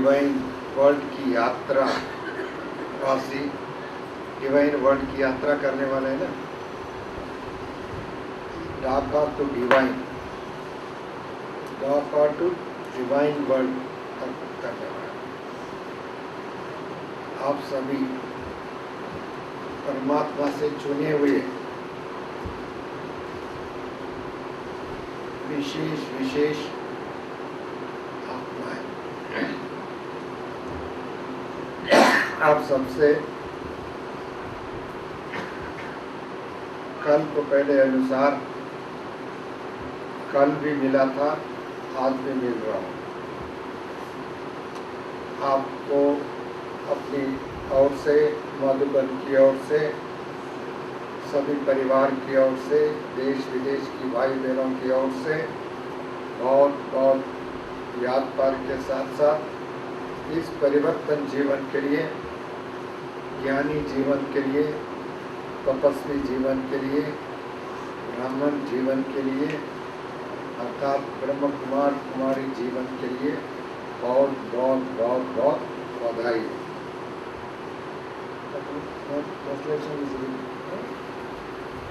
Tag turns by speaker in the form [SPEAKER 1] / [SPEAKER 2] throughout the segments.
[SPEAKER 1] Divine world की यात्रा वासी, डिवाइन वर्ल्ड की यात्रा करने वाले हैं ना, Dhaka to divine, Dhaka to divine world तक करने वाले आप सभी परमात्मा से चुने हुए विशेष विशेष आत्माएं। आप सबसे कल्प पहले अनुसार कल भी मिला था, आज भी मिल रहा हूँ। आपको अपनी ओर से, मधुबन की ओर से, सभी परिवार की ओर से, देश विदेश की भाई बहनों की ओर से बहुत बहुत याद पार के साथ साथ इस परिवर्तन जीवन के लिए, ज्ञानी जीवन के लिए, तपस्वी जीवन के लिए, ब्राह्मण जीवन के लिए, अर्थात ब्रह्म कुमार कुमारी जीवन के लिए बहुत बहुत बहुत बहुत बधाई।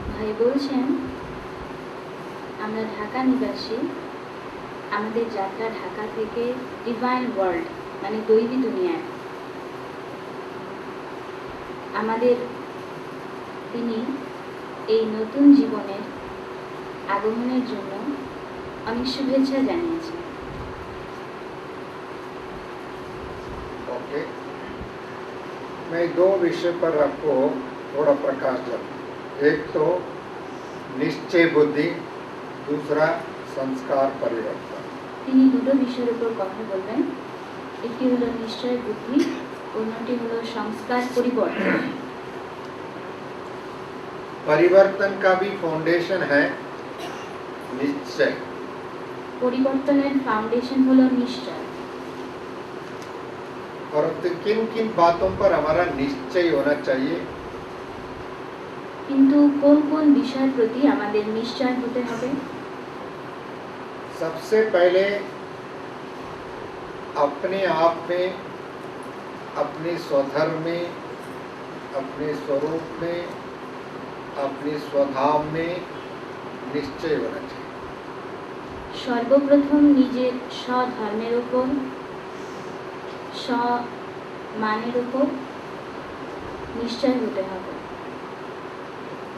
[SPEAKER 2] ভাই বলছেন, আমরা ঢাকা নিবাসী, আমাদের যাত্রা ঢাকা থেকে ডিভাইন ওয়ার্ল্ড মানে দৈবী দুনিয়ায়। আমাদের তিনি এই নতুন জীবনের আগমনের জন্য অনেক শুভেচ্ছা জানিয়েছেন।
[SPEAKER 1] ओके, मैं दो विषय पर आपको थोड़ा प्रकाश डालूं। एक तो निश्चय बुद्धि, दूसरा संस्कार परिवर्तन।
[SPEAKER 2] তিনি দুটো বিষয়ের উপর কথা বলবেন, একটি হলো নিশ্চয় বুদ্ধি, অন্যটি হলো সংস্কার পরিবর্তন।
[SPEAKER 1] परिवर्तन का भी फाउंडेशन है निश्चय।
[SPEAKER 2] পরিবর্তনের ফাউন্ডেশন হলো নিশ্চয়।
[SPEAKER 1] परंतु किन किन बातों पर हमारा निश्चय होना चाहिए?
[SPEAKER 2] কিন্তু কোন কোন বিষয়ের প্রতি আমাদের নিশ্চয় হতে হবে?
[SPEAKER 1] सबसे पहले अपने आप में, अपने स्वधर्म में, अपने स्वरूप में, अपने स्वधाम में निश्चय होना चाहिए।
[SPEAKER 2] সর্বপ্রথম নিজের স্বধর্মের উপর, স্বমানের উপর নিশ্চয় হতে হবে।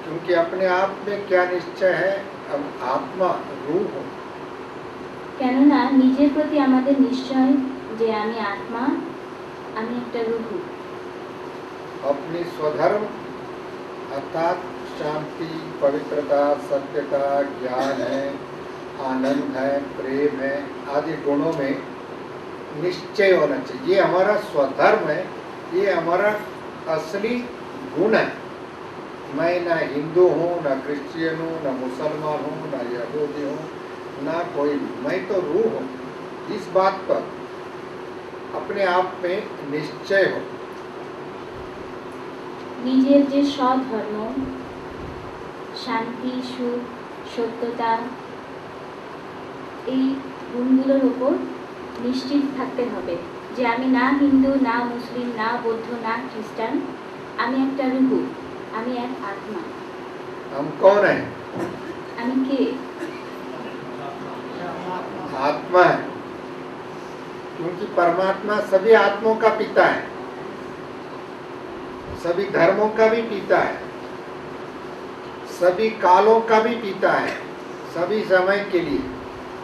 [SPEAKER 1] क्योंकि अपने आप में क्या निश्चय है? अब आत्मा रूह हो।
[SPEAKER 2] কেননা নিজের প্রতি আমাদের নিশ্চয় যে আমি আত্মা, আমি একটা রূহ।
[SPEAKER 1] अपनी स्वधर्म अर्थात शांति, पवित्रता, सत्यता, ज्ञान है, आनंद है, प्रेम है आदि गुणों में निश्चय होना चाहिए। ये हमारा स्वधर्म है, ये हमारा असली गुण है। मैं ना हिंदू हूँ, ना क्रिश्चियन हूँ, ना मुसलमान हूँ, ना यहूदी हूँ, ना कोई भी, मैं तो रूह हूँ। इस बात पर अपने आप में निश्चय हो।
[SPEAKER 2] নিজের যে স্বধর্ম, শান্তি, সুখ, সত্যতা, এই গুণগুলোর উপর নিশ্চিত থাকতে হবে যে আমি না হিন্দু, না মুসলিম, না বৌদ্ধ, না খ্রিস্টান, আমি একটা রূহ, আমি এক আত্মা।
[SPEAKER 1] हम कौन है?
[SPEAKER 2] আমি কে?
[SPEAKER 1] आत्मा है, क्योंकि परमात्मा सभी आत्माओं का पिता है, सभी धर्मों का भी पिता है, सभी कालों का भी पिता है, सभी समय के लिए।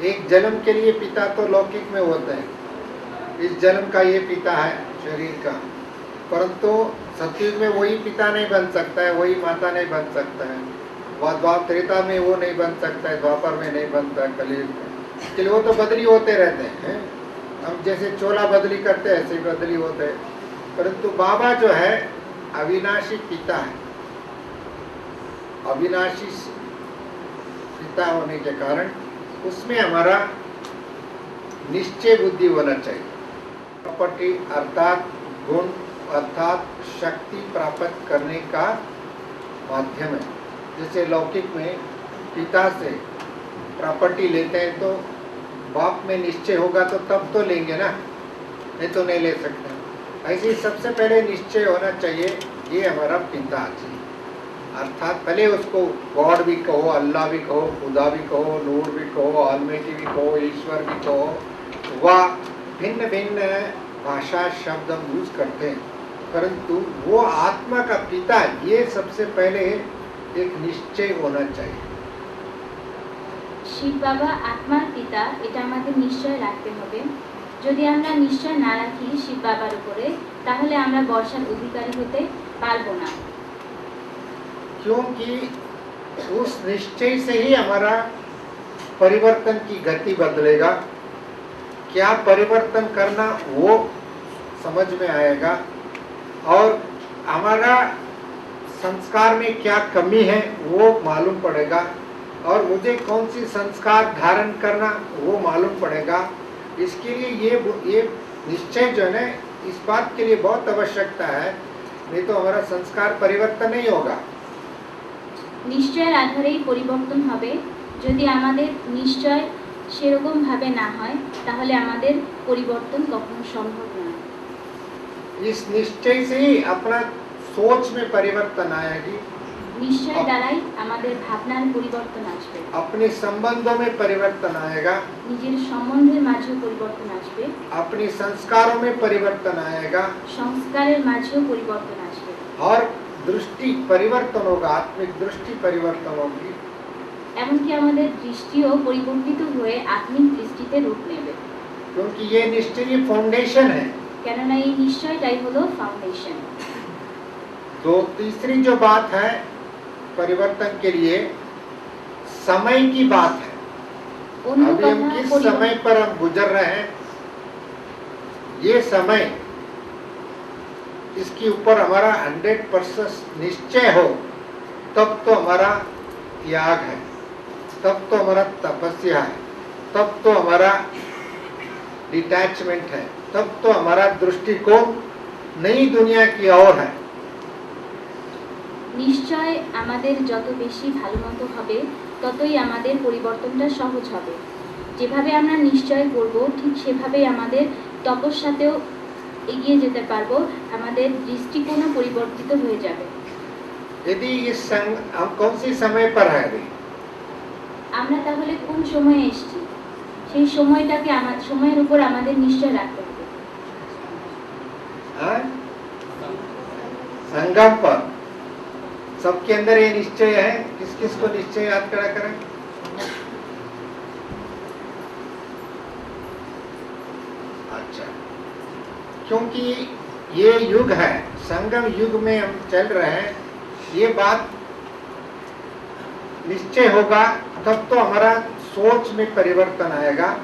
[SPEAKER 1] एक जन्म के लिए पिता तो लौकिक में होते हैं, इस जन्म का ये पिता है शरीर का, परंतु सतयुग में वही पिता नहीं बन सकता है, वही माता नहीं बन सकता है, द्वापर त्रेता में वो नहीं बन सकता है, द्वापर में नहीं बनता है, कलयुग में। इसलिए वो तो बदली होते रहते हैं। हम जैसे चोला बदली करते हैं ऐसे ही बदली होते हैं, परंतु बाबा जो है अविनाशी पिता है। अविनाशी पिता होने के कारण उसमें हमारा निश्चय बुद्धि होना चाहिए। प्रॉपर्टी अर्थात गुण अर्थात शक्ति प्राप्त करने का माध्यम है। जैसे लौकिक में पिता से प्रॉपर्टी लेते हैं तो बाप में निश्चय होगा तो तब तो लेंगे ना, नहीं तो नहीं ले सकते। ऐसे ही सबसे पहले निश्चय होना चाहिए ये हमारा पिताजी, अर्थात भले उसको गॉड भी कहो, अल्लाह भी कहो, खुदा भी कहो, नूर भी कहो, ऑलमाइटी भी कहो, ईश्वर भी कहो, वह भिन्न भिन्न भाषा शब्द हम यूज करते हैं, परंतु वो आत्मा का पिता, ये सबसे पहले एक निश्चय होना चाहिए।
[SPEAKER 2] শিব বাবা আত্মার পিতা, এটা আমাদের নিশ্চয় রাখতে হবে। যদি আমরা নিশ্চয় না রাখি শিব বাবার উপরে, তাহলে আমরা বর্ষার অধিকারী হতে পারবো না।
[SPEAKER 1] क्योंकि उस निश्चय से ही हमारा परिवर्तन की गति बदलेगा। क्या परिवर्तन करना वो समझ में आएगा, और हमारा संस्कार में क्या कमी है वो मालूम पड़ेगा, और मुझे कौन सी संस्कार धारण करना वो मालूम पड़ेगा। इसके लिए ये निश्चय जो है इस बात के लिए बहुत आवश्यकता है, नहीं तो हमारा संस्कार परिवर्तन नहीं होगा।
[SPEAKER 2] নিশ্চয়ের আধারেই পরিবর্তন হবে। যদি আমাদের নিশ্চয় সেরকম ভাবে না হয়, তাহলে আমাদের পরিবর্তন কখনো সম্ভব নয়।
[SPEAKER 1] इस निश्चय से ही अपना सोच में परिवर्तन आएगी,
[SPEAKER 2] নিশ্চয় দ্বারাই আমাদের ভাবনার পরিবর্তন আসবে,
[SPEAKER 1] अपने संबंधों में परिवर्तन आएगा,
[SPEAKER 2] নিজের সম্বন্ধের মাঝেও পরিবর্তন আসবে,
[SPEAKER 1] अपने संस्कारों में परिवर्तन आएगा,
[SPEAKER 2] সংস্কারের মাঝেও পরিবর্তন আসবে,
[SPEAKER 1] और दृष्टि परिवर्तन होगा, आत्मिक दृष्टि परिवर्तन होगी।
[SPEAKER 2] এমনকি আমাদের দৃষ্টিও পরিবর্তিত হয়ে আত্মিক দৃষ্টিতে রূপ নেবে।
[SPEAKER 1] क्योंकि ये निश्चय फाउंडेशन है।
[SPEAKER 2] কেননা এই নিশ্চয়টাই হলো ফাউন্ডেশন।
[SPEAKER 1] तो तीसरी जो बात है परिवर्तन के लिए, समय की बात है।
[SPEAKER 2] অন্য
[SPEAKER 1] अभी हम
[SPEAKER 2] কথা
[SPEAKER 1] किस
[SPEAKER 2] পরিবর্তন-
[SPEAKER 1] समय पर हम गुजर रहे हैं, ये समय, इसके ऊपर हमारा 100% निश्चय हो, तब तो हमारा त्याग है, तब तो हमारा तपस्या है, तब तो हमारा डिटैचमेंट है, तब तो हमारा दृष्टिकोण नई दुनिया की ओर है।
[SPEAKER 2] নিশ্চয় আমাদের যত বেশি ভালো মতো হবে, ততই আমাদের পরিবর্তনটা সহজ হবে। যেভাবে আমরা নিশ্চয় করব, ঠিক সেভাবেই আমাদের তপস্যাতেও এগিয়ে যেতে পারবো, আমাদের দৃষ্টিকোণও পরিবর্তিত হয়ে যাবে।
[SPEAKER 1] यदि हम कौन सी समय पर है अभी,
[SPEAKER 2] আমরা তাহলে কোন সময়ে এসেছি, সেই সময়টাকে সময়ের উপর আমাদের নিশ্চয় রাখতে হবে।
[SPEAKER 1] हाँ? संगम पर सबके अंदर ये निश्चय है। किस किस को निश्चय याद करा करें? अच्छा, क्योंकि ये युग है, संगम युग में हम चल रहे हैं, ये बात निश्चय होगा तब तो हमारा सोच में परिवर्तन आएगा,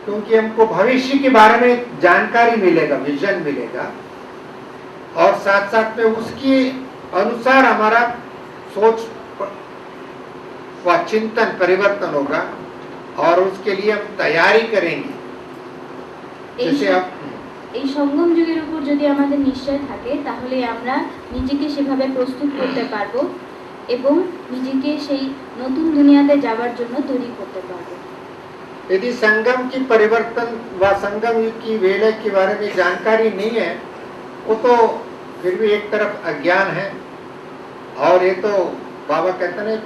[SPEAKER 1] क्योंकि हमको भविष्य के बारे में जानकारी मिलेगा, विजन मिलेगा, और साथ साथ में उसके अनुसार हमारा सोच व चिंतन परिवर्तन होगा, और उसके लिए हम तैयारी करेंगे। जैसे आप
[SPEAKER 2] এই সঙ্গম যুগের উপর যদি আমাদের নিশ্চয় থাকে, তাহলে আমরা নিজেকে সেভাবে প্রস্তুত করতে পারবো এবং নিজেকে সেই নতুন দুনিয়াতে যাবার জন্য তৈরি করতে পারবো।
[SPEAKER 1] यदि संगम की परिवर्तन व संगम युग की वेले के बारे में जानकारी नहीं है, वो तो फिर भी एक तरफ अज्ञान है, और ये तो बाबा कहते हैं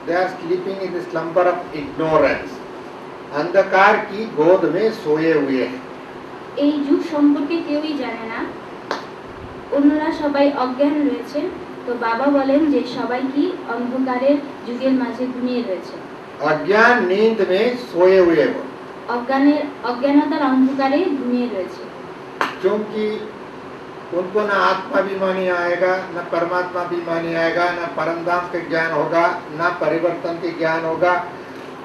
[SPEAKER 1] they are sleeping in the slumber of ignorance, अंधकार की गोद में सोए हुए हैं।
[SPEAKER 2] এই যুগ সম্পর্কে কেউই জানে না, অন্যরা সবাই অজ্ঞান রয়েছে। তো বাবা বলেন যে সবাই কি অন্ধকারের যুগের মাঝে ঘুমিয়ে রয়েছে,
[SPEAKER 1] अज्ञान नींद में सोए हुए हो,
[SPEAKER 2] অজ্ঞানতার অন্ধকারে ঘুমিয়ে রয়েছে।
[SPEAKER 1] क्योंकि उनको ना आत्माभिमानी आएगा, न परमात्मा अभिमानी आएगा, न परमधाम के ज्ञान होगा, न परिवर्तन के ज्ञान होगा,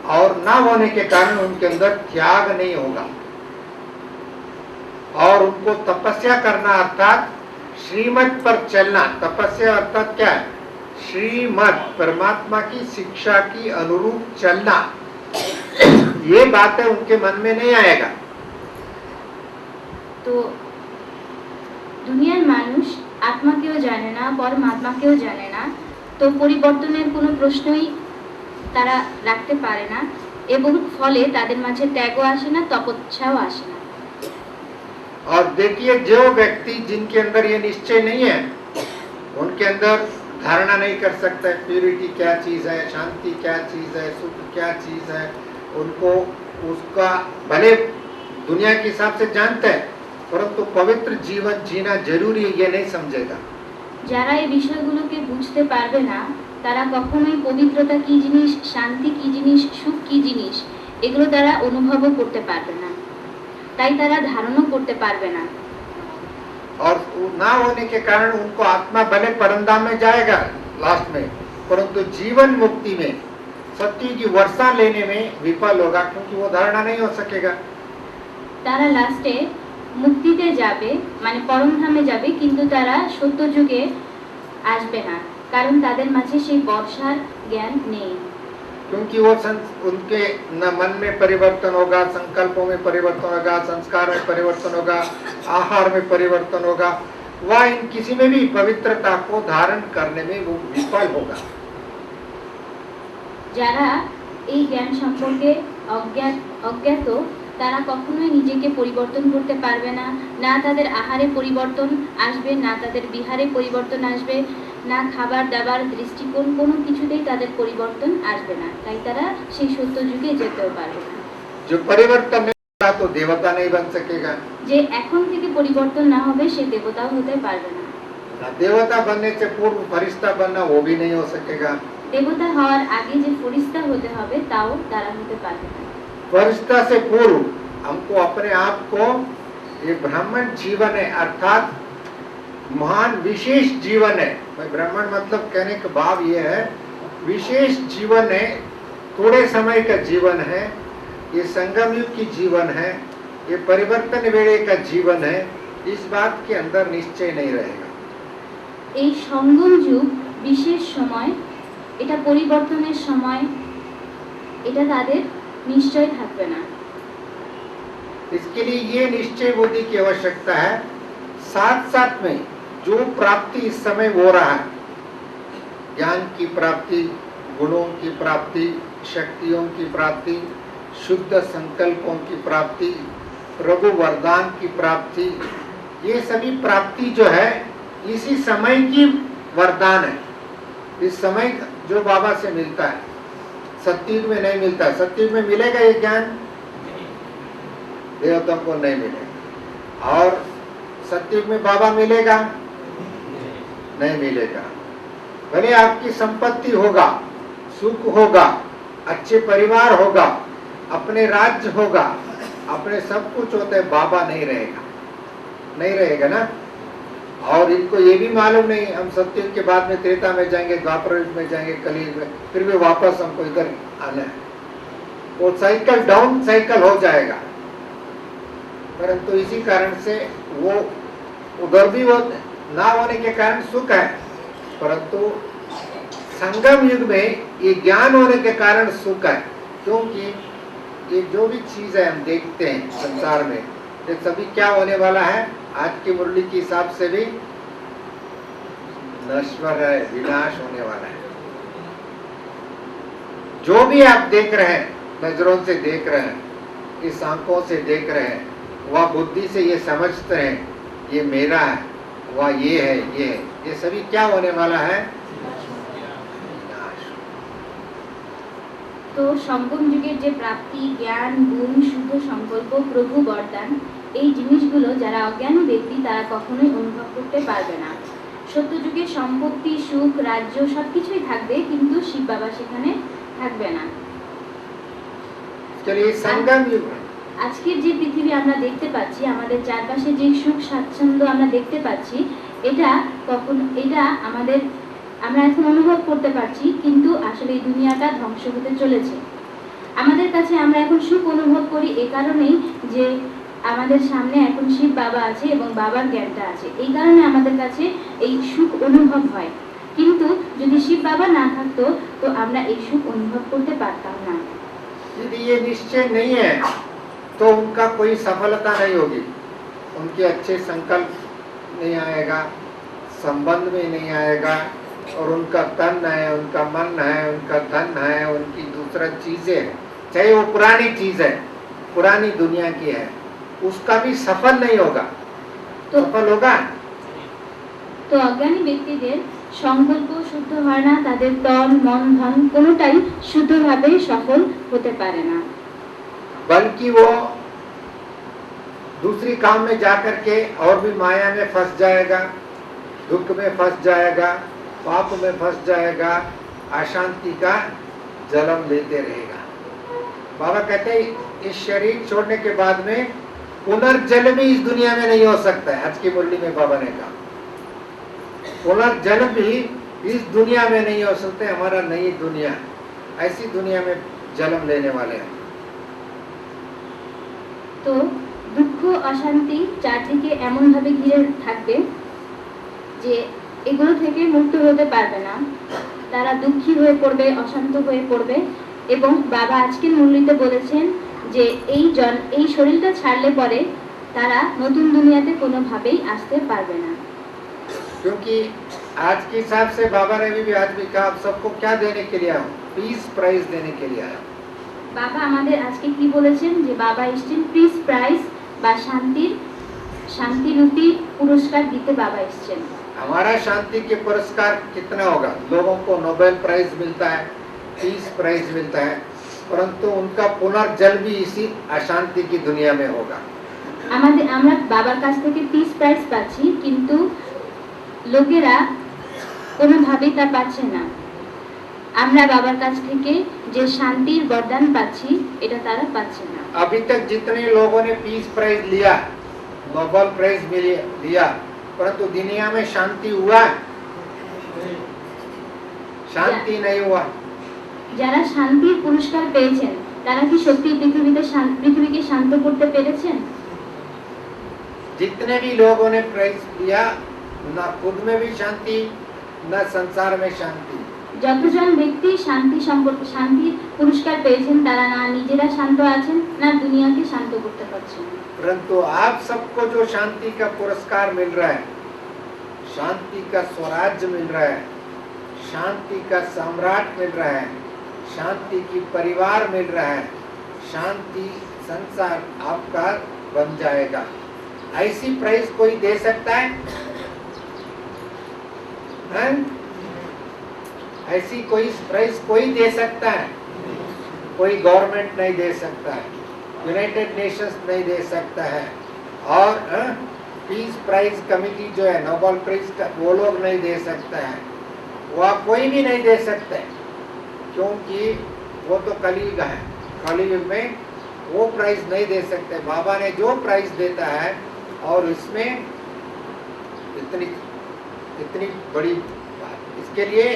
[SPEAKER 1] और न होने के कारण उनके अंदर त्याग नहीं होगा, और उनको तपस्या करना अर्थात श्रीमत पर चलना। तपस्या अर्थात क्या है? श्रीमत, परमात्मा की शिक्षा की अनुरूप चलना, ये बातें उनके मन में नहीं आएगा।
[SPEAKER 2] তো দুনিয়ার মানুষ আত্মাকেও জানে না, পরমাত্মাকেও জানে না, তো পরিবর্তনের কোনো প্রশ্নই তারা রাখতে পারে না, এবং ফলে তাদের মাঝে ত্যাগও আসে না, তপস্যাও আসে না।
[SPEAKER 1] और देखिए जो व्यक्ति जिनके अंदर ये निश्चय नहीं है, उनके अंदर धारणा नहीं कर सकता है प्यूरिटी क्या चीज़ है, शांति क्या चीज़ है, सुख क्या चीज़ है। उनको उसका भले दुनिया के हिसाब से जानते हैं, परंतु पवित्र जीवन जीना जरूरी है ये नहीं समझेगा।
[SPEAKER 2] যারা এই বিষয়গুলোকে বুঝতে পারবে না তারা কখনোই পবিত্রতা কি জিনিস, শান্তি কি জিনিস, সুখ কি জিনিস এগুলো তারা অনুভবও করতে পারবে না, তাই তারা ধারণও করতে পারবে না।
[SPEAKER 1] और ना होने के कारण उनको आत्मा भले परमधाम में जाएगा लास्ट में, परंतु जीवन मुक्ति में सत्य की वर्षा लेने में विफल होगा, क्योंकि वो धारणा नहीं हो सकेगा।
[SPEAKER 2] তারা লাস্টে মুক্তিতে যাবে, মানে পরমধামে যাবে, কিন্তু তারা সত্য যুগে আসবে না, কারণ তাদের মাঝে সেই বর্ষার জ্ঞান নেই।
[SPEAKER 1] क्योंकि वो उनके न मन में परिवर्तन होगा, संकल्पों में परिवर्तन होगा, संस्कार में परिवर्तन होगा, आहार में परिवर्तन होगा, वह इन किसी में भी पवित्रता को धारण करने में वो विफल होगा।
[SPEAKER 2] যারা এই জ্ঞান সম্পর্কে অজ্ঞাত তারা কখনোই নিজেকে পরিবর্তন করতে পারবে না, না তাদের আহারে পরিবর্তন আসবে, না তাদের বিহারে পরিবর্তন আসবে, না খাবার দাবার দৃষ্টিকোণ কোনো কিছুতেই তাদের পরিবর্তন আসবে না, তাই তারা সেই সত্য যুগে যেতেও পারবে না।
[SPEAKER 1] जो परिवर्तन नहीं होगा तो देवता नहीं बन सकेगा।
[SPEAKER 2] যে এখন থেকে পরিবর্তন না হবে সে দেবতাও হতে পারবে না।
[SPEAKER 1] देवता बनने से पूर्व फरिश्ता बनना वो भी नहीं हो सकेगा।
[SPEAKER 2] দেবতা হওয়ার আগে যে ফরিস্তা হতে হবে তাও তারা হতে পারবে না।
[SPEAKER 1] फरिश्ता से पूर्व हमको अपने आप को ये ब्राह्मण जीवन है, अर्थात महान विशेष जीवन है। ब्राह्मण मतलब कहने का भाव ये है विशेष जीवन है, थोड़े समय का जीवन है, ये संगम युग की जीवन है, ये परिवर्तन वेले का जीवन है। इस बात के अंदर निश्चय नहीं रहेगा।
[SPEAKER 2] এই সঙ্গম যুগ বিশেষ সময়, এটা পরিবর্তনের সময়, এটা তাদের নিশ্চয় থাকবে না।
[SPEAKER 1] इसके लिए ये निश्चय बुद्धि की आवश्यकता है। साथ साथ में जो प्राप्ति इस समय हो रहा है, ज्ञान की प्राप्ति, गुणों की प्राप्ति, शक्तियों की प्राप्ति, शुद्ध संकल्पों की प्राप्ति, प्रभु वरदान की प्राप्ति, ये सभी प्राप्ति जो है इसी समय की वरदान है। इस समय जो बाबा से मिलता है, सत्युग में नहीं मिलता। सत्युग में मिलेगा ये ज्ञान, देवताओं को नहीं मिलेगा। और सत्युग में बाबा मिलेगा, नहीं मिलेगा। भले आपकी संपत्ति होगा, सुख होगा, अच्छे परिवार होगा, अपने राज्य होगा, अपने सब कुछ होते हैं, बाबा नहीं रहेगा, नहीं रहेगा ना। और इनको ये भी मालूम नहीं हम सत्युग के बाद में त्रेता में जाएंगे, द्वापर युग में जाएंगे, कलयुग में, फिर भी वापस हमको इधर आना है। वो साइकिल डाउन साइकिल हो जाएगा। परंतु इसी कारण से वो उधर भी वो ना होने के कारण सुख है, परंतु संगम युग में ये ज्ञान होने के कारण सुख है। क्योंकि ये जो भी चीज है हम देखते हैं संसार में, ये सभी क्या होने वाला है, आज की मुरली के हिसाब से भी नश्वर है, विनाश होने वाला है। जो भी आप देख रहे हैं, नजरों से देख रहे हैं, इस आंखों से देख रहे हैं, वह बुद्धि से ये समझते हैं ये मेरा है, वह ये है, ये सभी क्या होने वाला है, विनाश।
[SPEAKER 2] তো সঙ্গম যুগের যে প্রাপ্তি, জ্ঞান, গুণ, শুদ্ধ সংকল্প, প্রভু বরদান, এই জিনিসগুলো যারা অজ্ঞানী ব্যক্তি তারা কখনোই অনুভব করতে পারবে না। সত্য যুগে সম্পত্তি, সুখ, রাজ্য সবকিছুই থাকবে, কিন্তু শিব বাবা সেখানে থাকবে না।
[SPEAKER 1] चलिए संगम युग
[SPEAKER 2] আজকের যে পৃথিবী আমরা দেখতে পাচ্ছি, আমাদের চারপাশে যে সুখ স্বাচ্ছন্দ্য আমরা দেখতে পাচ্ছি, এটা আমরা এখন অনুভব করতে পারছি, কিন্তু আসলে এই দুনিয়াটা ধ্বংস হতে চলেছে। আমাদের কাছে আমরা এখন সুখ অনুভব করি এ কারণেই যে আমাদের সামনে এখন শিব বাবা আছে এবং বাবার জ্ঞানটা আছে, এই কারণে আমাদের কাছে এই সুখ অনুভব হয়। কিন্তু যদি শিব বাবা না থাকতো তো আমরা এই সুখ অনুভব করতে পারতাম না।
[SPEAKER 1] यदि ये निश्चय नहीं है तो उनका कोई सफलता नहीं होगी, उनके अच्छे संकल्प नहीं आएगा, संबंध में नहीं आएगा, और उनका तन है, उनका मन है, उनका धन है, उनकी दूसरा चीजें हैं, चाहे वो पुरानी चीज है, पुरानी दुनिया की है, उसका भी सफल नहीं होगा।
[SPEAKER 2] তো
[SPEAKER 1] सफल होगा?
[SPEAKER 2] তো অজ্ঞানী ব্যক্তিদের সংকল্প শুদ্ধ হয় না, তাদের তন মন ধন কোনোটাই শুদ্ধভাবে সফল হতে পারে না,
[SPEAKER 1] बल्कि वो दूसरी काम में जाकर के और भी माया में फंस जाएगा, दुख में फंस जाएगा, पाप में फंस जाएगा, अशांति का जन्म लेते रहेगा। बाबा कहते हैं इस शरीर छोड़ने के बाद में पुनर्जन्म भी इस दुनिया में नहीं हो सकता है। आज की मुरली में बाबा ने कहा पुनर्जन्म भी इस दुनिया में नहीं हो सकते। हमारा नई दुनिया, ऐसी दुनिया में जन्म लेने वाले हैं।
[SPEAKER 2] তো দুঃখ অশান্তি চারদিকে এমনভাবে ঘিরে থাকবে যে এগুলো থেকে মুক্ত হতে পারবে না, তারা দুঃখী হয়ে পড়বে, অশান্ত হয়ে পড়বে। এবং বাবা আজকের মুরলিতে বলেছেন যে এই শরীরটা ছাড়লে পরে তারা নতুন দুনিয়াতে কোনোভাবেই আসতে পারবে না।
[SPEAKER 1] क्योंकि आज के हिसाब से बाबा ने भी आज भी कहा आप सबको क्या देने के लिए आया हूँ? पीस प्राइज देने के लिए आया।
[SPEAKER 2] বাবা আমাদের আজকে কি বলেছেন যে বাবা এসেছেন পিস প্রাইজ বা শান্তিরূপী পুরস্কার দিতে বাবা এসেছেন।
[SPEAKER 1] हमारा शांति के पुरस्कार कितना होगा? लोगों को नोबेल प्राइज मिलता है, पीस प्राइज मिलता है, परंतु उनका पुनर्जन्म भी इसी अशांति की दुनिया में होगा।
[SPEAKER 2] আমরা বাবার কাছ থেকে পিস প্রাইজ পাচ্ছি, কিন্তু লোকেরা কোনোভাবেই তা পাচ্ছে না। আমরা বাবার কাছ থেকে যে শান্তির বরদান পাচ্ছি এটা তারা পাচ্ছে না।
[SPEAKER 1] अभी तक जितने लोगों ने पीस प्राइज लिया, नोबेल प्राइज लिया, परंतु दुनिया में शांति हुआ? शांति नहीं हुआ।
[SPEAKER 2] যারা শান্তির পুরস্কার পেয়েছেন তারা কি সত্যি পৃথিবীকে শান্ত করতে পেরেছেন?
[SPEAKER 1] जितने भी लोगों ने प्राइज लिया, ना खुद में भी शांति, ना संसार में शांति।
[SPEAKER 2] যতজন ব্যক্তি শান্তির পুরস্কার পেয়েছেন তারা না নিজেরা শান্ত আছেন না দুনিয়াকে শান্ত করতে পারছেন।
[SPEAKER 1] परंतु आप सबको जो शांति का पुरस्कार मिल रहा है, शांति का स्वराज्य मिल रहा है, शांति का सम्राट मिल रहा है, शांति की परिवार मिल रहा है, शांति संसार आपका बन जाएगा। ऐसी प्राइज कोई दे सकता है? हैं? ऐसी कोई प्राइज कोई दे सकता है? कोई गवर्नमेंट नहीं दे सकता है, यूनाइटेड नेशंस नहीं दे सकता है, और पीस प्राइज कमेटी जो है नोबेल प्राइज का वो लोग नहीं दे सकता है, वह कोई भी नहीं दे सकता है, क्योंकि वो तो कलयुग है। कलयुग में वो प्राइज नहीं दे सकते। बाबा ने जो प्राइज देता है और इसमें इतनी बड़ी बात, इसके लिए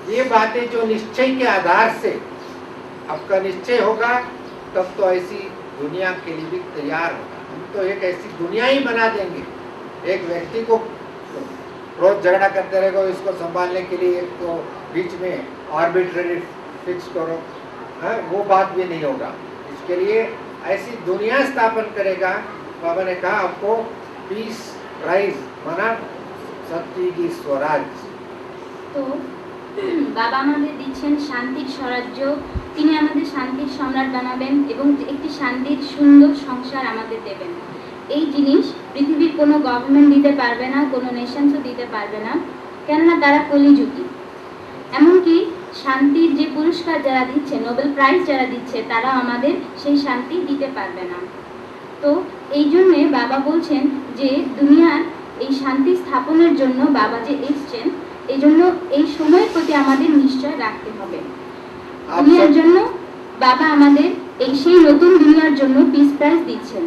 [SPEAKER 1] ये बातें जो निश्चय के आधार से आपका निश्चय होगा तब तो ऐसी दुनिया के लिए भी तैयार होगा। हम तो एक ऐसी दुनिया ही बना देंगे। एक व्यक्ति को रोज झगड़ा करते रहेगा, इसको संभालने के लिए एक तो बीच में आर्बिट्रेरी फिक्स करो, वो बात भी नहीं होगा। इसके लिए ऐसी दुनिया स्थापन करेगा। बाबा ने कहा आपको पीस प्राइज माना सत्य की स्वराज।
[SPEAKER 2] তো বাবা আমাদের দিচ্ছেন শান্তির স্বরাজ্য, তিনি আমাদের শান্তির সম্রাট বানাবেন এবং একটি শান্তির সুন্দর সংসার আমাদের দেবেন। এই জিনিস পৃথিবীর কোনো গভর্নমেন্ট দিতে পারবে না, কোনো নেশনসও দিতে পারবে না, কেননা তারা কলিযুগী। এমনকি শান্তির যে পুরস্কার যারা দিচ্ছে, নোবেল প্রাইজ যারা দিচ্ছে, তারা আমাদের সেই শান্তি দিতে পারবে না। তো এই জন্যে বাবা বলছেন যে দুনিয়ার এই শান্তি স্থাপনের জন্য বাবা যে এসছেন, এই জন্য এই সময়ের প্রতি আমাদের নিশ্চয় রাখতে হবে। দুনিয়ার জন্য বাবা আমাদের এই সেই নতুন দুনিয়ার জন্য পিস প্রাইজ দিচ্ছেন।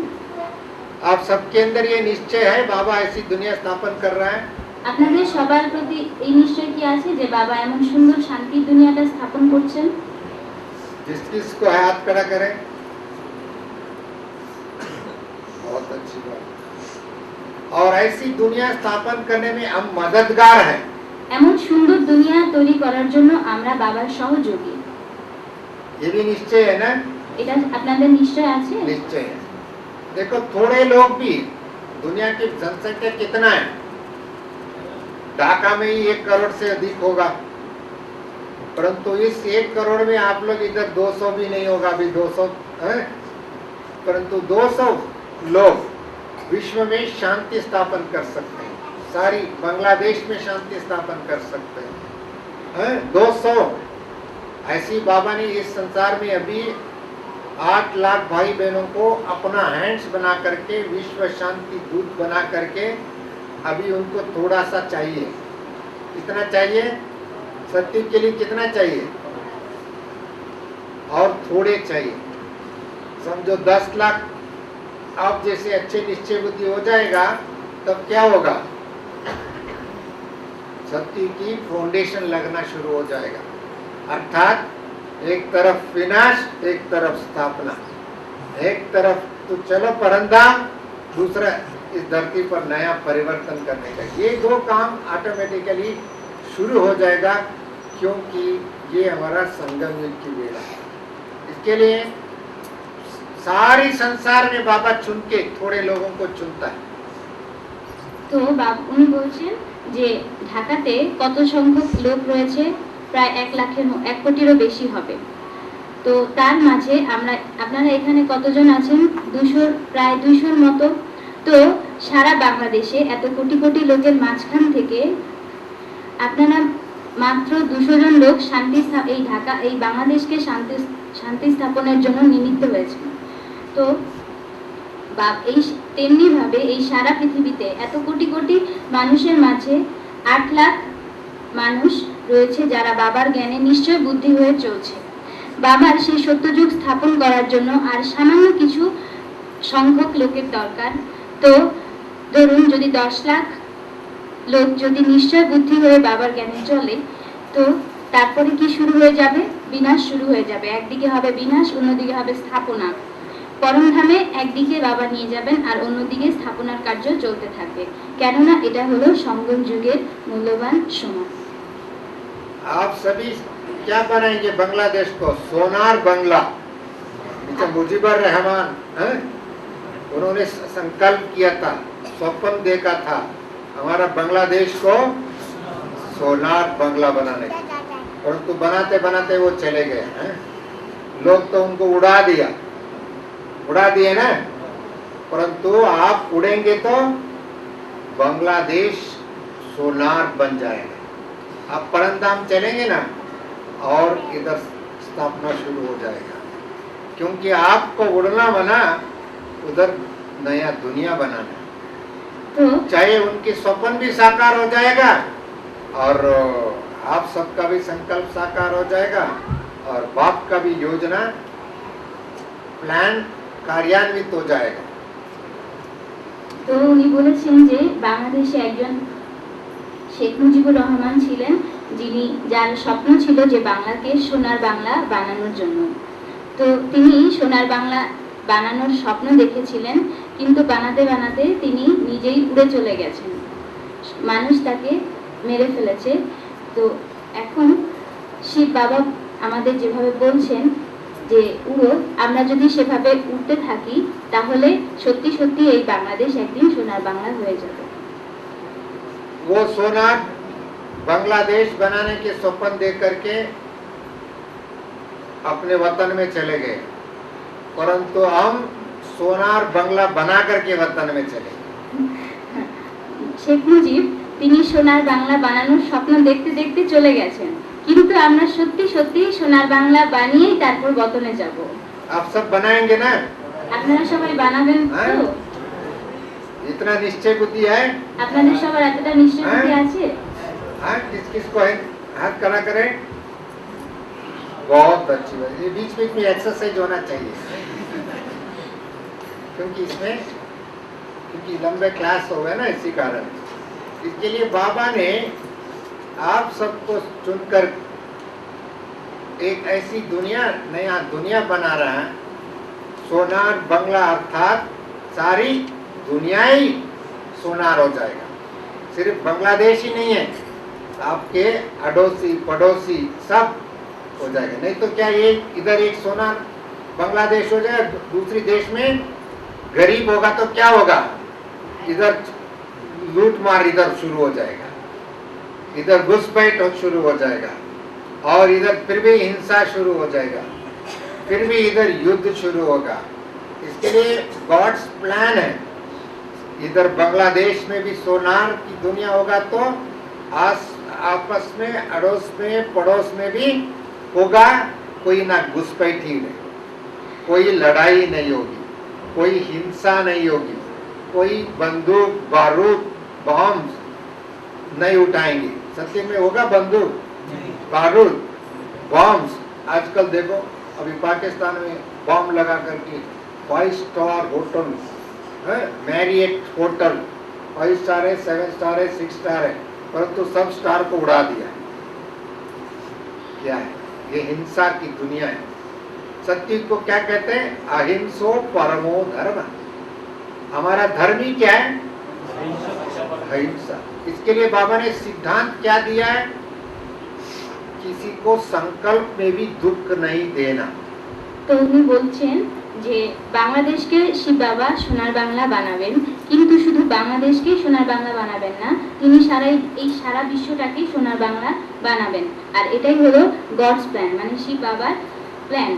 [SPEAKER 1] आप सबके अंदर ये निश्चय है बाबा ऐसी दुनिया स्थापन कर रहा है।
[SPEAKER 2] আপনাদের সবার প্রতি এই নিশ্চয় কি আছে যে বাবা এমন সুন্দর শান্তির দুনিয়াটা স্থাপন করছেন?
[SPEAKER 1] जिस किसको हाथ खड़ा करें। बहुत अच्छी बात। और ऐसी दुनिया स्थापन करने में हम मददगार हैं।
[SPEAKER 2] এমন সুন্দর দুনিয়া তৈরি করার জন্য আমরা বাবার সহযোগী।
[SPEAKER 1] ये भी निश्चय है ना?
[SPEAKER 2] এটা আপনাদের নিশ্চয় আছে?
[SPEAKER 1] निश्चय है। देखो थोड़े लोग भी, दुनिया की जनसंख्या कितना है? ढाका में ही 1 करोड़ से अधिक होगा, परंतु इस 1 करोड़ में आप लोग इधर 200 भी नहीं होगा, अभी 200 है, परंतु 200 लोग विश्व में शांति स्थापन कर सकते हैं, सारी बांग्लादेश में शांति स्थापन कर सकते हैं। 200 ऐसी बाबा ने इस संसार में अभी 8 लाख भाई बहनों को अपना हैंड्स बना करके, विश्व शांति दूत बना करके, अभी उनको थोड़ा सा चाहिए। कितना चाहिए? सत्य के लिए कितना चाहिए? और थोड़े चाहिए। समझो 10 लाख आप जैसे अच्छे निश्चय बुद्धि हो जाएगा, तब क्या होगा? सत्य की फाउंडेशन लगना शुरू हो जाएगा। अर्थात एक तरफ विनाश, एक तरफ स्थापना। एक तरफ तो चलो परंदा, दूसरा इस धरती पर नया परिवर्तन करने का। ये दो काम ऑटोमेटिकली शुरू हो जाएगा, क्योंकि ये हमारा संगम युग की वेला है। इसके लिए सारी संसार में बाबा चुन के थोड़े लोगों को चुनता है।
[SPEAKER 2] তো উনি বলছেন যে ঢাকাতে কত সংখ্যক লোক রয়েছে, প্রায় 1 কোটিরও বেশি হবে। তো তার মাঝে আপনারা এখানে কতজন আছেন? 200, প্রায় 200-র মতো। তো সারা বাংলাদেশে এত কোটি কোটি লোকের মাঝখান থেকে আপনারা মাত্র 200 জন লোক এই বাংলাদেশকে শান্তি স্থাপনের জন্য নিমিত্ত হয়েছে। তো এই তেমনি ভাবে এই সারা পৃথিবীতে এত কোটি কোটি মানুষের মাঝে 8 লাখ মানুষ রয়েছে যারা বাবার জ্ঞানে নিশ্চয় বুদ্ধি হয়ে চলছে। বাবার সেই সত্যযুগ স্থাপন করার জন্য আর সামান্য কিছু সংখ্যক লোকের দরকার। তো ধরুন যদি 10 লাখ লোক যদি নিশ্চয় বুদ্ধি হয়ে বাবার জ্ঞানে চলে, তো তারপরে কি শুরু হয়ে যাবে? বিনাশ শুরু হয়ে যাবে। একদিকে হবে বিনাশ, অন্যদিকে হবে স্থাপনা। পরমধামে একদিকে বাবা নিয়ে যাবেন আর অন্যদিকে স্থাপনার কার্য চলতে থাকবে, কেননা এটা হলো সঙ্গম যুগের মূল্যবান সময়।
[SPEAKER 1] आप सभी क्या बनाएंगे बांग्लादेश को? सोनार बांग्ला। मुजीबुर रहमान उन्होंने संकल्प किया था, स्वप्न देखा था हमारा बांग्लादेश को सोनार बांग्ला बनाने का, परंतु बनाते बनाते वो चले गए हैं। लोग तो उनको उड़ा दिए ना, परंतु आप उड़ेंगे तो बांग्लादेश सोनार बन जाएगा। आप परंदाम चलेंगे ना, और इधर स्थापना शुरू हो जाएगा, क्योंकि आपको उड़ना बना, उधर नया दुनिया बनाना। तो चाहे उनके स्वप्न भी साकार हो जाएगा, और आप सबका भी संकल्प साकार हो जाएगा, और बाप का भी योजना प्लान कार्यान्वित हो जाएगा।
[SPEAKER 2] তো উনি বলেছেন যে বাংলাদেশে একজন শেখ মুজিবুর রহমান ছিলেন, যার স্বপ্ন ছিল যে বাংলাকে সোনার বাংলা বানানোর জন্য। তো তিনি সোনার বাংলা বানানোর স্বপ্ন দেখেছিলেন, কিন্তু বানাতে বানাতে তিনি নিজেই উড়ে চলে গেছেন, মানুষ তাকে মেরে ফেলেছে। তো এখন শিব বাবা আমাদের যেভাবে বলছেন যে উড়ো, আমরা যদি সেভাবে উঠতে থাকি তাহলে সত্যি সত্যি এই বাংলাদেশ একদিন সোনার বাংলা হয়ে যাবে।
[SPEAKER 1] वो सोनार बांग्लादेश बनाने के स्वप्न देख करके अपने वतन में चले गए, परंतु हम सोनार बांग्ला बना करके वतन में चले।
[SPEAKER 2] শেখ মুজিব তিনি সোনার বাংলা বানানোর স্বপ্ন দেখতে দেখতে চলে গেছেন, কিন্তু আমরা সত্যি সত্যি সোনার বাংলা বানিয়েই তারপর বতনে যাব।
[SPEAKER 1] आप सब बनाएंगे ना?
[SPEAKER 2] আপনারা সবাই বানাবেন তো?
[SPEAKER 1] इतना निश्चय बुद्धि है?
[SPEAKER 2] আপনাদের সবার এতটা নিশ্চয় বুদ্ধি আছে?
[SPEAKER 1] हाँ, किसको है? हाथ खड़ा करें। बहुत अच्छी बात। ये बीच बीच में एक्सरसाइज होना चाहिए, क्योंकि लंबे क्लास हो गए ना, इसी कारण। इसके लिए बाबा ने आप सबको चुनकर एक ऐसी नया दुनिया बना रहा है। सोनार बंगला अर्थात सारी दुनिया ही सोनार हो जाएगा। सिर्फ बांग्लादेश ही नहीं है, आपके अड़ोसी पड़ोसी सब हो जाएगा। नहीं तो क्या ये इधर एक सोनार बांग्लादेश हो जाए, दूसरी देश में गरीब होगा तो क्या होगा? इधर लूट मार इधर शुरू हो जाएगा, इधर घुसपैठ शुरू हो जाएगा, और इधर फिर भी हिंसा शुरू हो जाएगा, फिर भी इधर युद्ध शुरू होगा। इसके लिए गॉड्स प्लान है इधर बांग्लादेश में भी सोनार की दुनिया होगा तो आपस में अड़ोस में पड़ोस में भी होगा, कोई ना घुसपैठी नहीं, कोई लड़ाई नहीं होगी, कोई हिंसा नहीं होगी, कोई बंदूक बारूद बॉम्ब नहीं उठाएंगे। सत्य में होगा बंदूक बारूद बॉम्ब्स? आजकल देखो अभी पाकिस्तान में बॉम्ब लगा करके 5 star hotel, Marriott hotel 5 star है, 7 स्टार है, 6 स्टार है, परंतु सब स्टार को उड़ा दिया। क्या है ये? हिंसा की दुनिया है। सत्य को क्या कहते हैं? अहिंसो परमो धर्म। हमारा धर्म ही क्या है? अहिंसा। इसके लिए बाबा ने सिद्धांत क्या दिया है? किसी को संकल्प में भी दुख नहीं देना।
[SPEAKER 2] তো উনি বলছেন যে বাংলাদেশকে শিব বাবা সোনার বাংলা বানাবেন, কিন্তু শুধু বাংলাদেশকেই সোনার বাংলা বানাবেন না, তিনি সারা বিশ্বটাকেই সোনার বাংলা বানাবেন। আর এটাই হলো গডস প্ল্যান, মানে শিব বাবার প্ল্যান,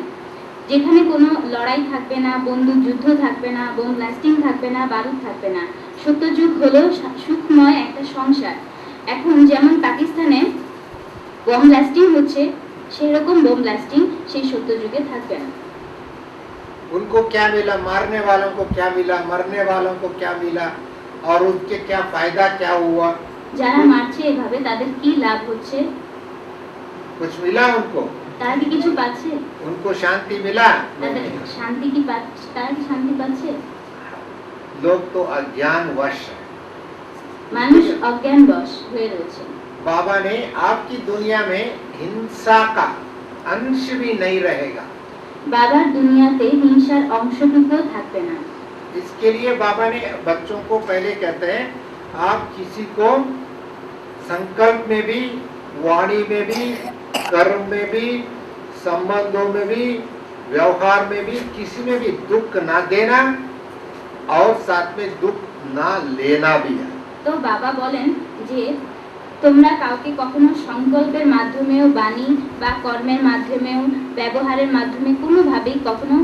[SPEAKER 2] যেখানে কোনো লড়াই থাকবে না, বন্দুক যুদ্ধ থাকবে না, বোম ব্লাস্টিং থাকবে না, বারুদ থাকবে না। সত্যযুগ হলো সুখময় একটা সংসার। এখন যেমন পাকিস্তানে বোম ব্লাস্টিং হচ্ছে, সেই রকম বোম ব্লাস্টিং সেই সত্যযুগে থাকবে না।
[SPEAKER 1] उनको क्या मिला? मारने वालों को क्या मिला? मरने वालों को क्या मिला? और उसके क्या फायदा क्या हुआ?
[SPEAKER 2] যারা মারছে এভাবে তাদের কি লাভ হচ্ছে?
[SPEAKER 1] कुछ मिला उनको?
[SPEAKER 2] তারা কি কিছু পাচ্ছে?
[SPEAKER 1] उनको शांति मिला?
[SPEAKER 2] তাদের শান্তি কি পাচ্ছে? তারা কি শান্তি পাচ্ছে?
[SPEAKER 1] लोग तो अज्ञानवश है।
[SPEAKER 2] মানুষ অজ্ঞানবশ হয়ে রয়েছে।
[SPEAKER 1] बाबा ने आपकी दुनिया में हिंसा का अंश भी नहीं रहेगा।
[SPEAKER 2] বাবার দুনিয়াতে হিংসার অংশটুকুও থাকবে না।
[SPEAKER 1] इसके लिए बाबा ने बच्चों को पहले कहते हैं, आप किसी को संकल्प में भी, वाणी में भी, कर्म में भी, संबंधों में भी, व्यवहार में भी, किसी में भी दुख ना देना और साथ में दुख ना लेना भी है।
[SPEAKER 2] তো বাবা বলেন যে তোমরা কাউকে কখনো সংকল্পের মাধ্যমেও, বাণী বা কর্মের মাধ্যমেও, ব্যবহারের মাধ্যমে কোনোভাবেই কখনো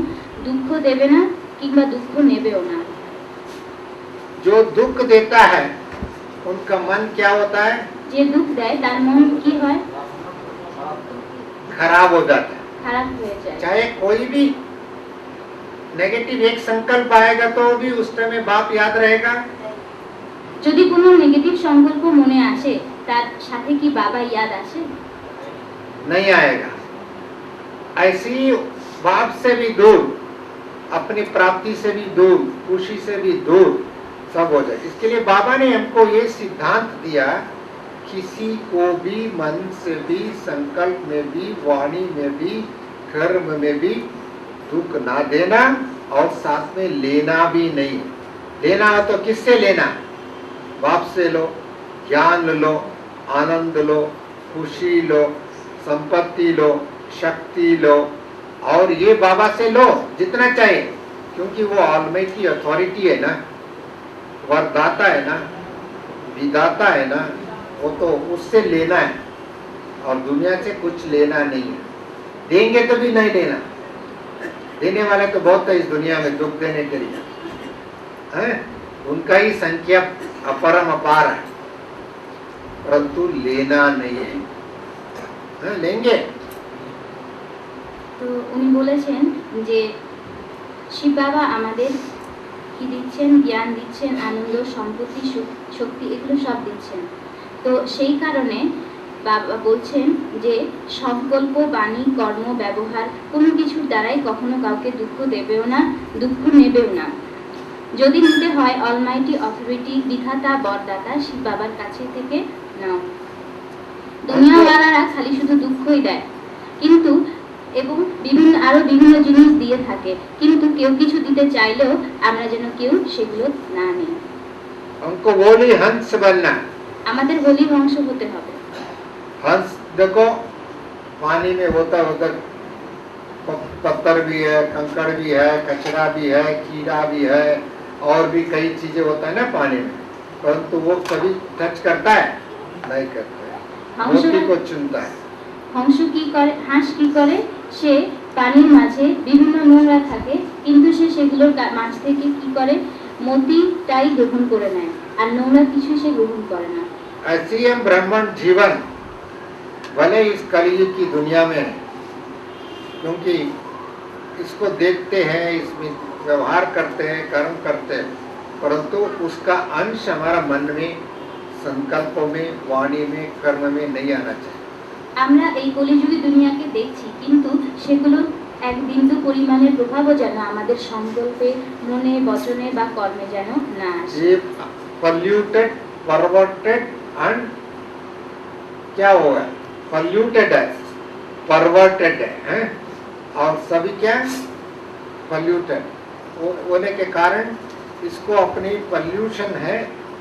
[SPEAKER 2] দুঃখ দেবে না কিংবা দুঃখ নেবেও না।
[SPEAKER 1] जो दुख देता है उनका मन क्या होता है?
[SPEAKER 2] যে দুঃখ দেয় তার মন কি হয়?
[SPEAKER 1] खराब हो जाता है।
[SPEAKER 2] খারাপ হয়ে যায়।
[SPEAKER 1] चाहे कोई भी नेगेटिव एक संकल्प आएगा तो भी उस टाइम में बाप याद रहेगा?
[SPEAKER 2] যদি কোনো নেগেটিভ সংকল্প মনে আসে তার সাথে কি বাবা ইয়াদ আসে?
[SPEAKER 1] नहीं आएगा। ऐसी बाप से भी दूर, अपनी प्राप्ति से भी दूर, खुशी से भी दूर सब हो जाए। इसके लिए बाबा ने हमको ये सिद्धांत दिया, किसी को भी मन से भी, संकल्प में भी, वाणी में भी, कर्म में भी दुख ना देना और साथ में लेना भी नहीं। लेना हो तो किससे लेना? बाप से लो, ज्ञान लो, आनंद लो, खुशी लो, संपत्ति लो, शक्ति लो, और ये बाबा से लो जितना चाहिए, क्योंकि वो ऑलमाइटी अथॉरिटी है ना, वरदाता है ना, विदाता है ना, वो तो उससे लेना है और दुनिया से कुछ लेना नहीं है। देंगे तो भी नहीं लेना। देने वाले तो बहुत है इस दुनिया में दुख देने के लिए, हैं? उनका ही संख्या अपरम अपार है, परंतु लेना नहीं है। लेंगे
[SPEAKER 2] তো উনি বলেছেন যে শিব বাবা আমাদের কি দিচ্ছেন? জ্ঞান দিচ্ছেন, আনন্দ, সম্পত্তি, শক্তি, এগুলো সব দিচ্ছেন। তো সেই কারণে বাবা বলছেন যে সংকল্প, বাণী, কর্ম, ব্যবহার কোনো কিছুর দ্বারাই কখনো কাউকে দুঃখ দেবেও না, দুঃখ নেবেও না। যদি নিতে হয় অলমাইটি অথরিটি, বিধাতা, বরদাতা শিব বাবার কাছে থেকে নাও। দুনিয়াওয়ালারা খালি শুধু দুঃখই দেয়, কিন্তু এবং বিভিন্ন জিনিস দিয়ে থাকে, কিন্তু কেউ কিছু দিতে চাইলেও আমরা যেন কেউ সেগুলো না নিই।
[SPEAKER 1] हमको बोली हंस बनना।
[SPEAKER 2] আমাদের বলি ধ্বংস হতে হবে।
[SPEAKER 1] हंस देखो पानी में होता उधर पत्थर भी है, कंकड़ भी है, कचरा भी है, कीड़ा भी है, और भी कई चीजें होता है ना पानी में, परंतु वो कभी टच करता है? नहीं करता है। मोती को चुनता है।
[SPEAKER 2] হংস কি করে? হাঁস কি করে? সে পানির মাঝে বিভিন্ন নোংরা থাকে, কিন্তু সে সেগুলোর মাছ থেকে কি করে? মতিটাই গ্রহণ করে নেয়, আর নোংরা কিছু সে গ্রহণ করে না।
[SPEAKER 1] ऐसी हम ब्राह्मण जीवन भले इस कलयुग की दुनिया में है, क्योंकि इसको देखते हैं, इसमें व्यवहार करते हैं, कर्म करते हैं, परंतु उसका अंश हमारा मन में, संकल्पों में, वाणी में, कर्म में नहीं आना चाहिए।
[SPEAKER 2] আমরা এই কলিযুগী দুনিয়াকে দেখছি, কিন্তু সেগুলোর এক বিন্দু পরিমাণের প্রভাবও যেন আমাদের সংকল্পে, মনে, বচনে বা কর্মে যেন না আসে।
[SPEAKER 1] ये पॉल्यूटेड, परवर्टेड एंड क्या होगा, पॉल्यूटेड है, परवर्टेड है, और सभी क्या पॉल्यूटेड होने के कारण इसको अपनी पॉल्यूशन है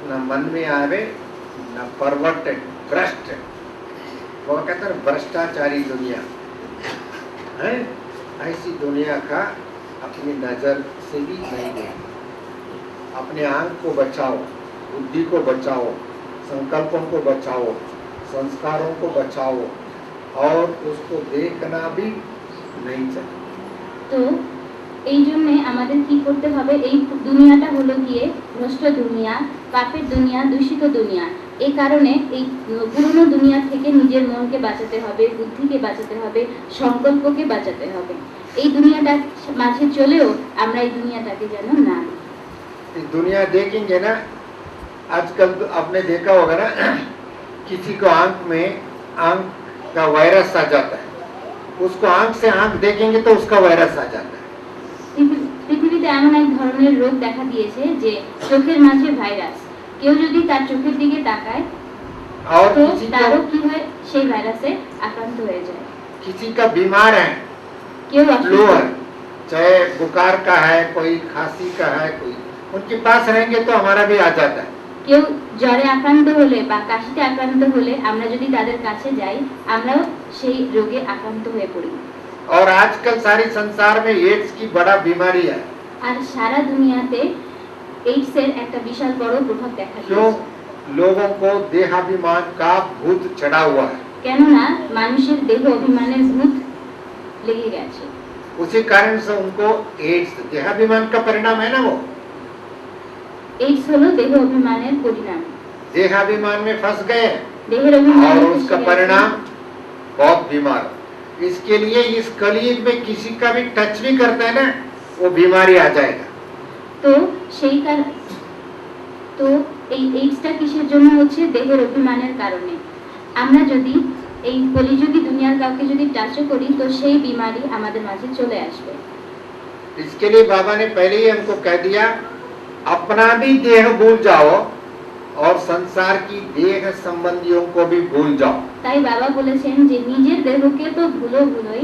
[SPEAKER 1] न मन में आवे, न परवर्टेड, भ्रष्ट, वो कहते हैं भ्रष्टाचारी दुनिया है, ऐसी दुनिया का अपनी नजर से भी नहीं दे। अपने आंख को बचाओ, बुद्धि को बचाओ, संकल्पों को बचाओ, संस्कारों को बचाओ, और उसको देखना भी नहीं चाहिए।
[SPEAKER 2] তো এই জন্যে আমাদের কি করতে হবে, এই দুনিয়াটা হলো গিয়ে ভ্রষ্ট দুনিয়া, পাপের দুনিয়া, দূষিত দুনিয়া। এই কারণে এই পুরনো দুনিয়া থেকে নিজের মনকে বাঁচাতে হবে, বুদ্ধিকে বাঁচাতে হবে, সংকল্পকে বাঁচাতে হবে। এই দুনিয়াটা মাঝে চলেও আমরা এই দুনিয়াটাকে যেন না দিই।
[SPEAKER 1] इस दुनिया देखेंगे ना, आजकल तो आपने देखा होगा ना, किसी को आंख में आंख का वायरस आ जाता है, उसको आंख से आंख देखेंगे तो उसका वायरस आ जाता है।
[SPEAKER 2] পৃথিবীতে এমন এক ধরনের রোগ দেখা দিয়েছে যে চোখের মাঝে ভাইরাস, কেউ যদি তার চোখের দিকে তাকায়
[SPEAKER 1] और
[SPEAKER 2] তো
[SPEAKER 1] किसी
[SPEAKER 2] তারও
[SPEAKER 1] को
[SPEAKER 2] কি হয়, সেই ভাইরাসে আক্রান্ত হয়ে যায়।
[SPEAKER 1] किसी का बीमार है,
[SPEAKER 2] কেউ
[SPEAKER 1] फ्लू
[SPEAKER 2] অসুস্থ,
[SPEAKER 1] है, चाहे बुखार का है, कोई खांसी का है, कोई उनके पास रहेंगे तो हमारा भी आ जाता है।
[SPEAKER 2] কেউ জ্বরে আক্রান্ত হলে বা কাশিতে আক্রান্ত হলে আমরা যদি তাদের কাছে যাই, আমরাও সেই রোগে আক্রান্ত হয়ে পড়ি।
[SPEAKER 1] और आजकल सारे संसार में एड्स की बड़ा बीमारी है।
[SPEAKER 2] আর সারা দুনিয়াতে এইডস এর একটা বিশাল বড় প্রভাব দেখা
[SPEAKER 1] क्यों?
[SPEAKER 2] দিয়েছে।
[SPEAKER 1] लोगों को देहाभिमान का भूत चढ़ा हुआ है,
[SPEAKER 2] কেননা মানুষের দেহ অভিমানের ভূত লেগে গেছে।
[SPEAKER 1] उसी कारण से उनको एड्स, देहाभिमान का परिणाम है ना, वो
[SPEAKER 2] এইডস হলো দেহ অভিমানের পরিণাম।
[SPEAKER 1] देहाभिमान में फंस गए
[SPEAKER 2] দেহের অভিমানে
[SPEAKER 1] और उसका परिणाम बहुत बीमार। इसके लिए इस कलयुग में किसी का भी टच भी करता है ना, वो बीमारी आ जाएगा।
[SPEAKER 2] তো সেই তো এই এইডসটা কিসের জন্য হচ্ছে? দেহের অভিমানের কারণে। আমরা যদি এই কলিযুগী দুনিয়ার কাউকে যদি টাচও করি তো সেই बीमारी আমাদের মাঝে চলে আসবে।
[SPEAKER 1] इसके लिए बाबा ने पहले ही हमको कह दिया, अपना भी देह भूल जाओ और संसार की देह संबंधियों को भी भूल जाओ।
[SPEAKER 2] তাই বাবা বলেছেন যে নিজের দেহকে তো ভুলোই,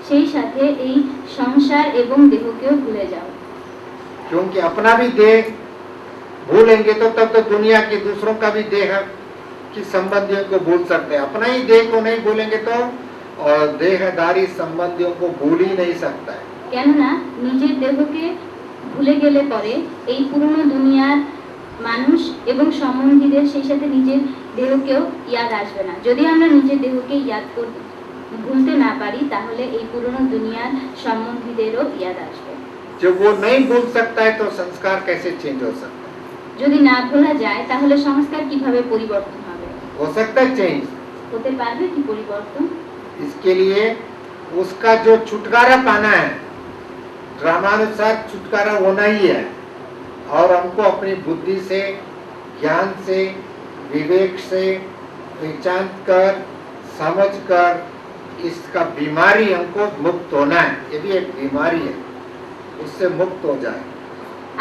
[SPEAKER 2] সেই সাথে এই সংসার এবং দেহকেও ভুলে যাও।
[SPEAKER 1] क्योंकि अपना भी देह भूलेंगे तो तब तो दुनिया के दूसरों का भी देह की संबंधियों को भूल सकते हैं। अपना ही देह को नहीं भूलेंगे तो और देहदारी संबंधियों को भूल ही नहीं सकता है।
[SPEAKER 2] কেননা নিজের দেহকে ভুলে গেলে পরে এই পুরনো দুনিয়ার মানুষ এবং সম্বন্ধীদের সেই সাথে নিজের দেহকেও ইয়াদ আসবে না। যদি আমরা নিজের দেহকে ভুলতে না পারি তাহলে এই পুরনো দুনিয়ার সম্বন্ধীদেরও ইয়াদ আসবে।
[SPEAKER 1] जब वो नहीं भूल सकता है तो संस्कार कैसे चेंज हो सकता है?
[SPEAKER 2] যদি না ভোলা যায় তাহলে সংস্কার কিভাবে পরিবর্তন হবে?
[SPEAKER 1] हो सकता है चेंज?
[SPEAKER 2] হতে পারবে কি পরিবর্তন?
[SPEAKER 1] इसके लिए उसका जो छुटकारा पाना है, ड्रामानुसार छुटकारा होना ही है, और हमको अपनी बुद्धि से, ज्ञान से, विवेक से पहचान कर, समझ कर इसका बीमारी हमको मुक्त होना है। ये भी एक बीमारी है, उससे मुक्त हो जाए।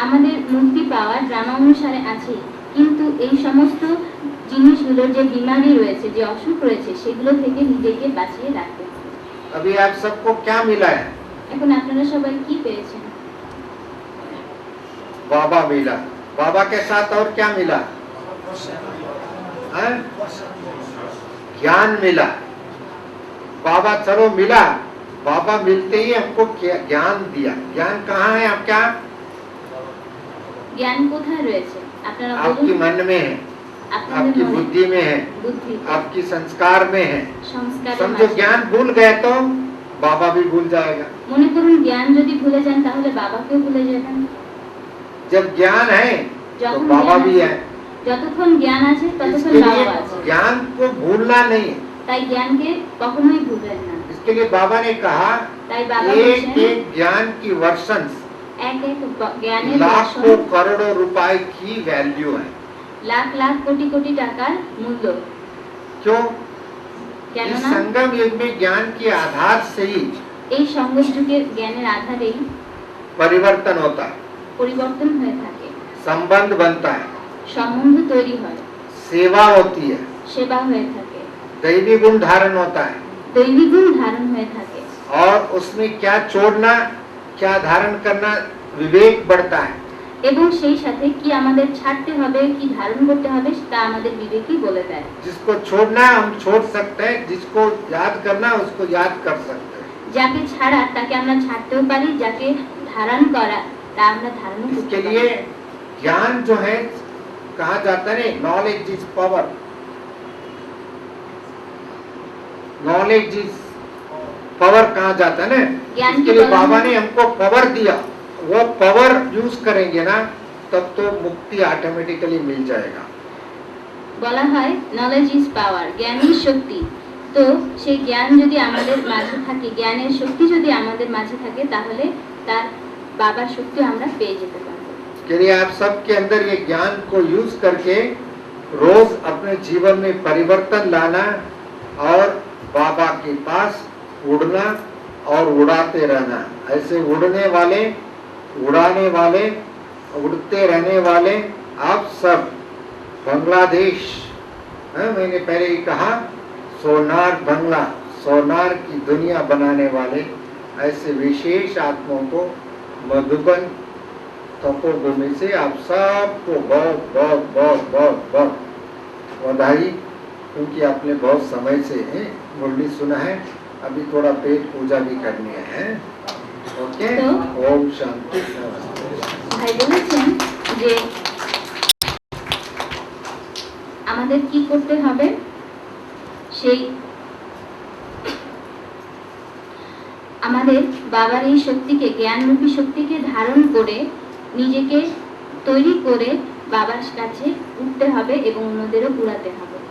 [SPEAKER 2] আমাদের মুক্তি পাওয়ার ড্রামা অনুসারে আছে, কিন্তু এই সমস্ত জিনিসগুলোর যে बीमारी রয়েছে, যে অসুখ রয়েছে, সেগুলো থেকে নিজেকে বাঁচিয়ে রাখতে হবে।
[SPEAKER 1] अभी आप सबको क्या मिला है?
[SPEAKER 2] এখন আপনারা সবাই কি পেয়েছেন?
[SPEAKER 1] बाबा मिला। बाबा के साथ और क्या मिला? हैं? ज्ञान मिला। बाबा चलो मिला, बाबा मिलते ही हमको ज्ञान दिया। ज्ञान कहाँ है आपका?
[SPEAKER 2] জ্ঞান কোথায় রয়েছে আপনারা
[SPEAKER 1] आपकी
[SPEAKER 2] বলুন।
[SPEAKER 1] मन में है,
[SPEAKER 2] আপনাদের
[SPEAKER 1] आपकी
[SPEAKER 2] মনে,
[SPEAKER 1] बुद्धि में है,
[SPEAKER 2] বুদ্ধি,
[SPEAKER 1] आपकी संस्कार में है।
[SPEAKER 2] সংস্কারের
[SPEAKER 1] समझो
[SPEAKER 2] মাঝে।
[SPEAKER 1] ज्ञान भूल गए तो बाबा भी भूल जाएगा।
[SPEAKER 2] মনে করুন জ্ঞান যদি ভুলে যান তাহলে বাবাকেও ভুলে যাবেন।
[SPEAKER 1] जब ज्ञान है तो
[SPEAKER 2] যখন
[SPEAKER 1] बाबा
[SPEAKER 2] জ্ঞান
[SPEAKER 1] भी
[SPEAKER 2] আছে,
[SPEAKER 1] है।
[SPEAKER 2] যতক্ষণ জ্ঞান আছে ততক্ষণ
[SPEAKER 1] इसके लिए
[SPEAKER 2] বাবা আছে।
[SPEAKER 1] ज्ञान को भूलना नहीं है।
[SPEAKER 2] তাই জ্ঞানকে কখনোই ভুলবেন না।
[SPEAKER 1] इसके लिए बाबा ने कहा
[SPEAKER 2] তাই বাবা
[SPEAKER 1] एक
[SPEAKER 2] বলছেন
[SPEAKER 1] एक ज्ञान की वर्षन
[SPEAKER 2] এক এক জ্ঞানের
[SPEAKER 1] लाखों
[SPEAKER 2] দর্শন
[SPEAKER 1] करोड़ों रुपए की वैल्यू है।
[SPEAKER 2] লাখ লাখ কোটি কোটি টাকার মূল্য।
[SPEAKER 1] क्यों? इस
[SPEAKER 2] কেননা
[SPEAKER 1] संगम युग में ज्ञान के आधार से ही
[SPEAKER 2] এই সংগম যুগের জ্ঞানের আধারেই
[SPEAKER 1] परिवर्तन होता है,
[SPEAKER 2] পরিবর্তন হয়ে থাকে,
[SPEAKER 1] संबंध बनता है,
[SPEAKER 2] সম্বন্ধ তৈরি হয়,
[SPEAKER 1] सेवा होती है,
[SPEAKER 2] সেবা হয়ে থাকে,
[SPEAKER 1] दैवी गुण धारण होता है,
[SPEAKER 2] দৈবিক গুণ ধারণ হয়ে থাকে।
[SPEAKER 1] और उसमें क्या छोड़ना क्या धारण करना विवेक बढ़ता है।
[SPEAKER 2] এবং সেই সাথে কি আমাদের ছাড়তে হবে কি ধারণ করতে হবে তা আমাদের বিবেকই বলে দেয়।
[SPEAKER 1] जिसको छोड़ना है हम छोड़ सकते हैं, जिसको याद करना है उसको याद कर सकते हैं।
[SPEAKER 2] যাকে ছাড়া তাকে আমরা ছাড়তেও পারি, যাকে ধারণ করা তা আমরা ধারণ করতে
[SPEAKER 1] इसके
[SPEAKER 2] পারি।
[SPEAKER 1] लिए ज्ञान जो है कहा जाता है knowledge is power, knowledge is power कहा जाता है ना।
[SPEAKER 2] ज्ञान
[SPEAKER 1] इसके
[SPEAKER 2] की
[SPEAKER 1] लिए
[SPEAKER 2] बल
[SPEAKER 1] बाबा
[SPEAKER 2] में-
[SPEAKER 1] ने हमको पावर दिया, वो पावर यूज करेंगे ना तब तो मुक्ति ऑटोमेटिकली मिल जाएगा।
[SPEAKER 2] বলা হয় নলেজ ইজ পাওয়ার, জ্ঞানই শক্তি। তো সেই জ্ঞান যদি আমাদের মাঝে থাকে, জ্ঞানের শক্তি যদি আমাদের মাঝে থাকে তাহলে তার বাবার শক্তি আমরা পেয়ে যেতে পারবো।
[SPEAKER 1] इसके लिए आप सबके अंदर ये ज्ञान को यूज करके रोज अपने जीवन में परिवर्तन लाना और बाबा के पास उड़ना और उड़ाते रहना। ऐसे उड़ने वाले, उड़ाने वाले, उड़ते रहने वाले आप सब बांग्लादेश, मैंने पहले ही कहा सोनार बंगला, सोनार की दुनिया बनाने वाले ऐसे विशेष आत्माओं को मधुबन तपोभूमि से आप सबको बहुत बहुत बहुत बहुत बहुत बधाई, क्योंकि आपने बहुत समय से मुरली सुना है। अभी थोड़ा पेट पूजा भी करनी है। ओके, ओम शांति, नमस्ते।
[SPEAKER 2] ভাই বলেছেন যে আমাদের কি করতে হবে, সেই আমাদের বাবার এই শক্তিকে, জ্ঞানরূপী শক্তিকে ধারণ করে নিজেকে তৈরি করে বাবার কাছে উঠতে হবে এবং অন্যদেরও উড়াতে হবে।